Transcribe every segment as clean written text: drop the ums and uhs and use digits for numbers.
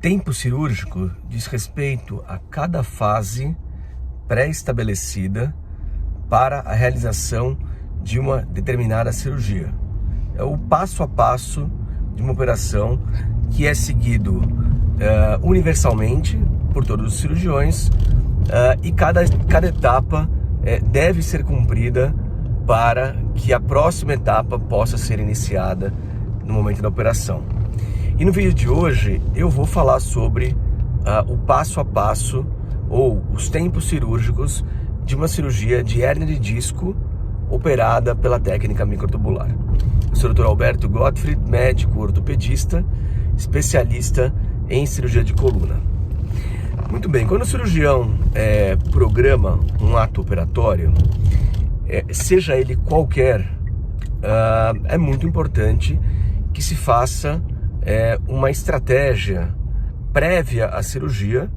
Tempo cirúrgico diz respeito a cada fase pré-estabelecida para a realização de uma determinada cirurgia. É o passo a passo de uma operação que é seguido universalmente por todos os cirurgiões e cada etapa deve ser cumprida para que a próxima etapa possa ser iniciada no momento da operação. E no vídeo de hoje eu vou falar sobre o passo a passo ou os tempos cirúrgicos de uma cirurgia de hérnia de disco operada pela técnica microtubular. Eu sou o Dr. Alberto Gottfried, médico ortopedista, especialista em cirurgia de coluna. Muito bem, quando o cirurgião programa um ato operatório, seja ele qualquer, é muito importante que se faça uma estratégia prévia à cirurgia,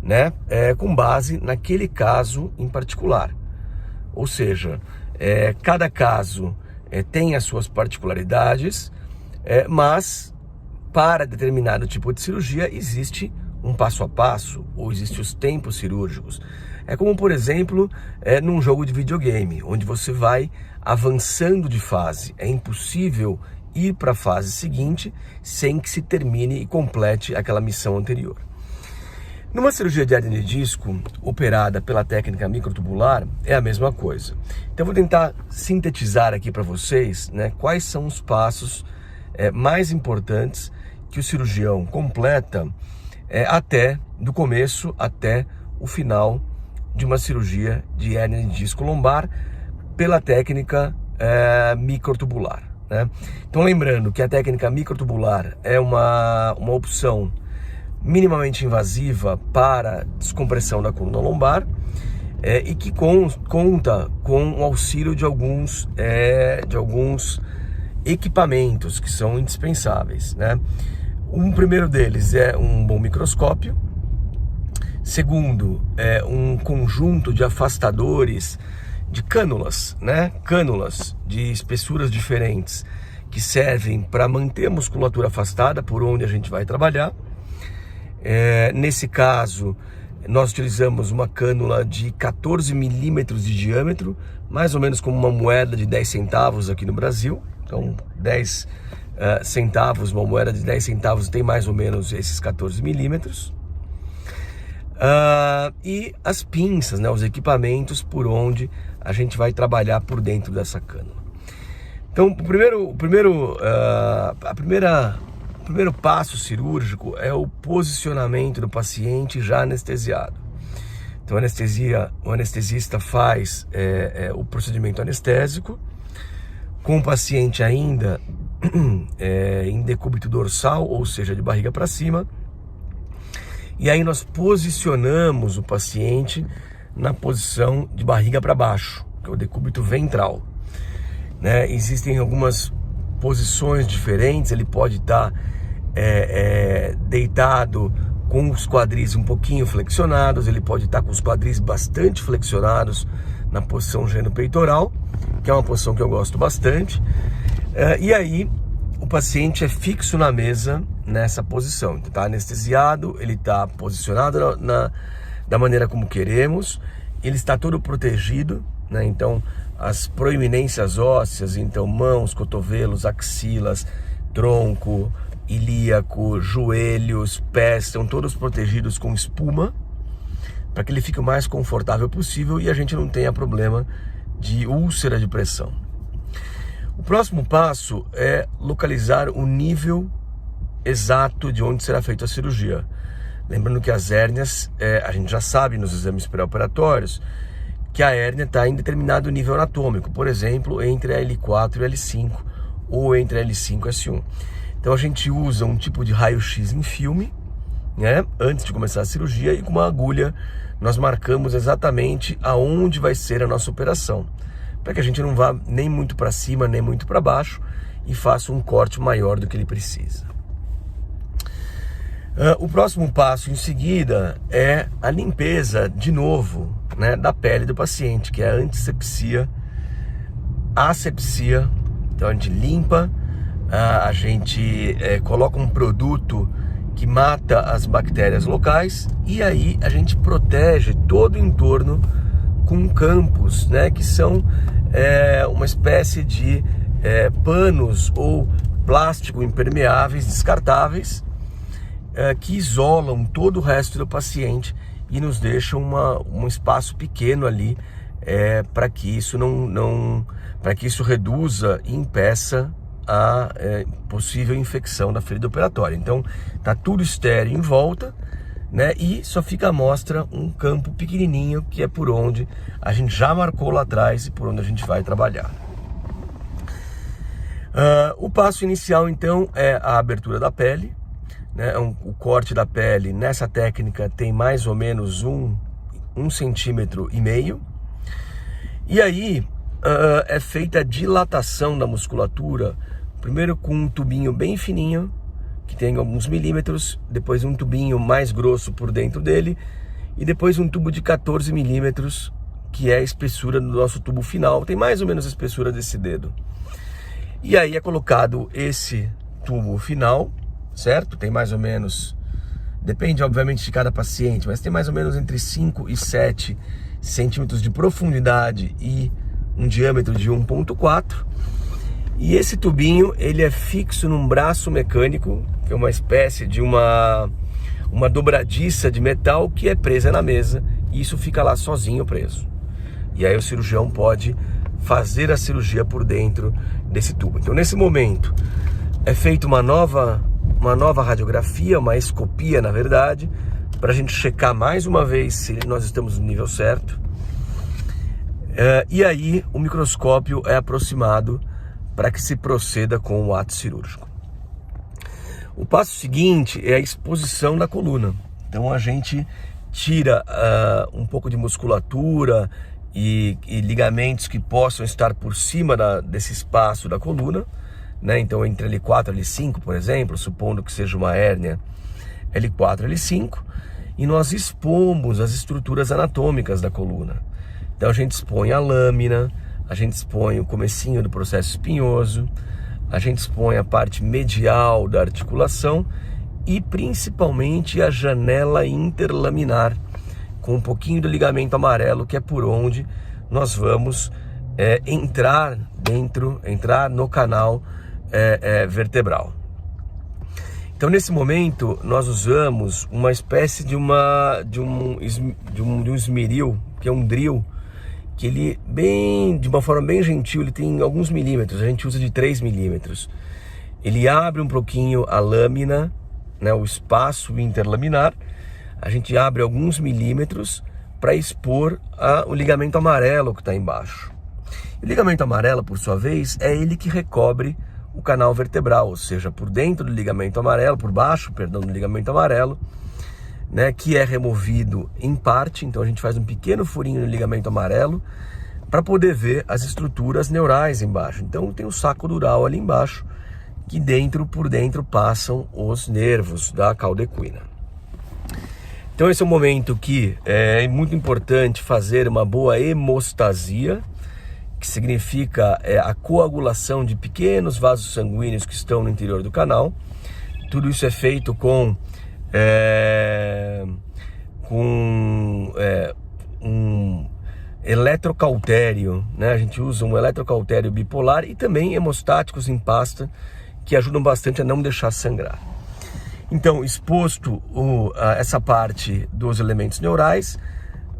né, com base naquele caso em particular. Ou seja, cada caso tem as suas particularidades, mas para determinado tipo de cirurgia existe um passo a passo, ou existem os tempos cirúrgicos. É como, por exemplo, num jogo de videogame, onde você vai avançando de fase. É impossível ir para a fase seguinte sem que se termine e complete aquela missão anterior. Numa cirurgia de hérnia de disco operada pela técnica microtubular é a mesma coisa. Então eu vou tentar sintetizar aqui para vocês, né, quais são os passos mais importantes que o cirurgião completa até do começo até o final de uma cirurgia de hérnia de disco lombar pela técnica microtubular. Né? Então lembrando que a técnica microtubular é uma opção minimamente invasiva para descompressão da coluna lombar e que conta com o auxílio de alguns equipamentos que são indispensáveis. Né? Um primeiro deles é um bom microscópio. Segundo, é um conjunto de afastadores de cânulas, né? Cânulas de espessuras diferentes que servem para manter a musculatura afastada por onde a gente vai trabalhar. Nesse caso, nós utilizamos uma cânula de 14 milímetros de diâmetro, mais ou menos como uma moeda de 10 centavos aqui no Brasil. Então, 10 centavos, uma moeda de 10 centavos tem mais ou menos esses 14 milímetros. E as pinças, né, os equipamentos por onde a gente vai trabalhar por dentro dessa cânula. Então, o primeiro passo cirúrgico é o posicionamento do paciente já anestesiado. Então, o anestesista faz o procedimento anestésico com o paciente ainda em decúbito dorsal, ou seja, de barriga para cima. E aí nós posicionamos o paciente na posição de barriga para baixo, que é o decúbito ventral. Né? Existem algumas posições diferentes, ele pode estar deitado com os quadris um pouquinho flexionados, ele pode estar com os quadris bastante flexionados na posição geno-peitoral, que é uma posição que eu gosto bastante. E aí o paciente é fixo na mesa nessa posição. Então, está anestesiado, ele está posicionado da maneira como queremos, ele está todo protegido, né? Então as proeminências ósseas, então mãos, cotovelos, axilas, tronco, ilíaco, joelhos, pés, estão todos protegidos com espuma, para que ele fique o mais confortável possível e a gente não tenha problema de úlcera de pressão. O próximo passo é localizar o nível exato de onde será feita a cirurgia. Lembrando que as hérnias, a gente já sabe nos exames pré-operatórios que a hérnia está em determinado nível anatômico, por exemplo, entre a L4 e a L5 ou entre a L5 e a S1. Então a gente usa um tipo de raio-x em filme, né, antes de começar a cirurgia, e com uma agulha nós marcamos exatamente aonde vai ser a nossa operação, para que a gente não vá nem muito para cima, nem muito para baixo e faça um corte maior do que ele precisa. O próximo passo em seguida é a limpeza de novo, né, da pele do paciente, que é a antisepsia, asepsia. Então a gente limpa, a gente coloca um produto que mata as bactérias locais, e aí a gente protege todo o entorno com campos, né, que são uma espécie de panos ou plástico impermeáveis descartáveis, que isolam todo o resto do paciente e nos deixam um espaço pequeno ali, para que isso para que isso reduza e impeça a possível infecção da ferida operatória. Então tá tudo estéril em volta, né, e só fica à mostra um campo pequenininho, que é por onde a gente já marcou lá atrás e por onde a gente vai trabalhar. O passo inicial então é a abertura da pele, né? O corte da pele nessa técnica tem mais ou menos 1,5 centímetro. E aí é feita a dilatação da musculatura, primeiro com um tubinho bem fininho, que tem alguns milímetros, depois um tubinho mais grosso por dentro dele, e depois um tubo de 14 milímetros, que é a espessura do nosso tubo final, tem mais ou menos a espessura desse dedo. E aí é colocado esse tubo final, certo? Tem mais ou menos, depende obviamente de cada paciente, mas tem mais ou menos entre 5 e 7 centímetros de profundidade e um diâmetro de 1,4. E esse tubinho, ele é fixo num braço mecânico, que é uma espécie de uma dobradiça de metal que é presa na mesa, e isso fica lá sozinho preso. E aí o cirurgião pode fazer a cirurgia por dentro desse tubo. Então nesse momento é feita uma nova radiografia, uma escopia na verdade, para a gente checar mais uma vez se nós estamos no nível certo. E aí o microscópio é aproximado para que se proceda com o ato cirúrgico. O passo seguinte é a exposição da coluna. Então a gente tira um pouco de musculatura e ligamentos que possam estar por cima desse espaço da coluna, né? Então entre L4 e L5, por exemplo, supondo que seja uma hérnia L4 e L5, e nós expomos as estruturas anatômicas da coluna. Então a gente expõe a lâmina, a gente expõe o comecinho do processo espinhoso, a gente expõe a parte medial da articulação e principalmente a janela interlaminar, com um pouquinho do ligamento amarelo, que é por onde nós vamos entrar no canal vertebral. Então nesse momento nós usamos uma espécie de um esmeril, que é um drill, que ele de uma forma bem gentil, ele tem alguns milímetros, a gente usa de 3 milímetros. Ele abre um pouquinho a lâmina, né, o espaço interlaminar, a gente abre alguns milímetros para expor o ligamento amarelo que está embaixo. O ligamento amarelo, por sua vez, é ele que recobre o canal vertebral, ou seja, por dentro do ligamento amarelo, por baixo, perdão, do ligamento amarelo, né, que é removido em parte. Então a gente faz um pequeno furinho no ligamento amarelo para poder ver as estruturas neurais embaixo. Então tem o saco dural ali embaixo, que por dentro passam os nervos da cauda equina. Então esse é um momento que é muito importante fazer uma boa hemostasia, que significa a coagulação de pequenos vasos sanguíneos que estão no interior do canal. Tudo isso é feito com um eletrocautério, né? A gente usa um eletrocautério bipolar e também hemostáticos em pasta, que ajudam bastante a não deixar sangrar. Então, exposto essa parte dos elementos neurais,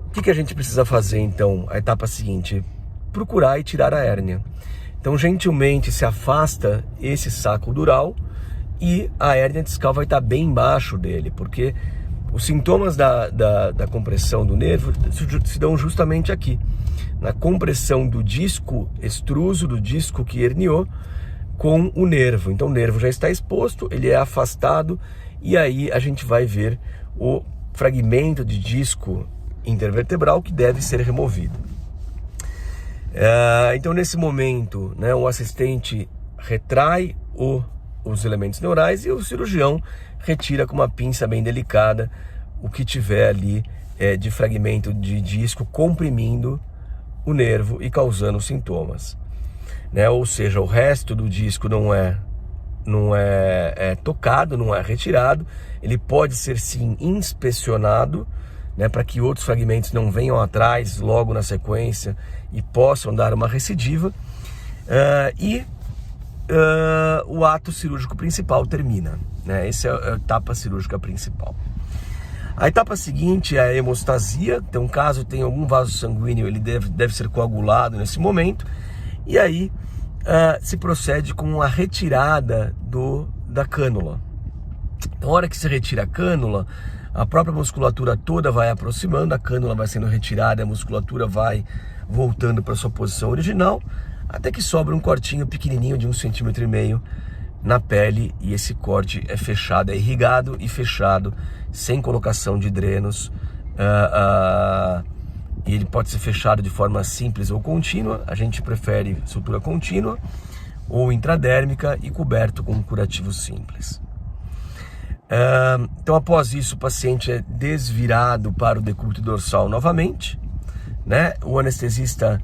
o que a gente precisa fazer então? A etapa seguinte: procurar e tirar a hérnia. Então, gentilmente se afasta esse saco dural e a hérnia discal vai estar bem embaixo dele, porque os sintomas da compressão do nervo se dão justamente aqui, na compressão do disco extruso, do disco que herniou, com o nervo. Então o nervo já está exposto, ele é afastado, e aí a gente vai ver o fragmento de disco intervertebral que deve ser removido. Então nesse momento, né, o assistente retrai os elementos neurais e o cirurgião retira com uma pinça bem delicada o que tiver ali de fragmento de disco, comprimindo o nervo e causando sintomas, né? Ou seja, o resto do disco não é tocado, não é retirado. Ele pode ser sim inspecionado, né, para que outros fragmentos não venham atrás logo na sequência e possam dar uma recidiva. O ato cirúrgico principal termina, né? Essa é a etapa cirúrgica principal. A etapa seguinte é a hemostasia. Então, caso tenha algum vaso sanguíneo, ele deve ser coagulado nesse momento. E aí se procede com a retirada da cânula. Na hora que se retira a cânula, a própria musculatura toda vai aproximando, a cânula vai sendo retirada, a musculatura vai voltando para sua posição original, até que sobra um cortinho pequenininho de 1,5 cm na pele, e esse corte é fechado, é irrigado e fechado, sem colocação de drenos, e ele pode ser fechado de forma simples ou contínua. A gente prefere sutura contínua ou intradérmica e coberto com um curativo simples. Então, após isso, o paciente é desvirado para o decúbito dorsal novamente, né? O anestesista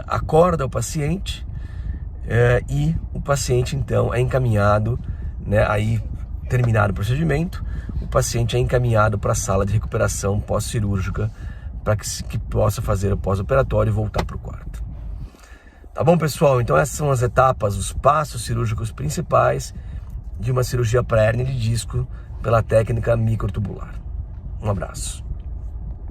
acorda o paciente e o paciente então é encaminhado, né? Aí, terminado o procedimento, o paciente é encaminhado para a sala de recuperação pós-cirúrgica para que possa fazer o pós-operatório e voltar para o quarto. Tá bom, pessoal? Então essas são as etapas, os passos cirúrgicos principais de uma cirurgia para hérnia de disco pela técnica microtubular. Um abraço.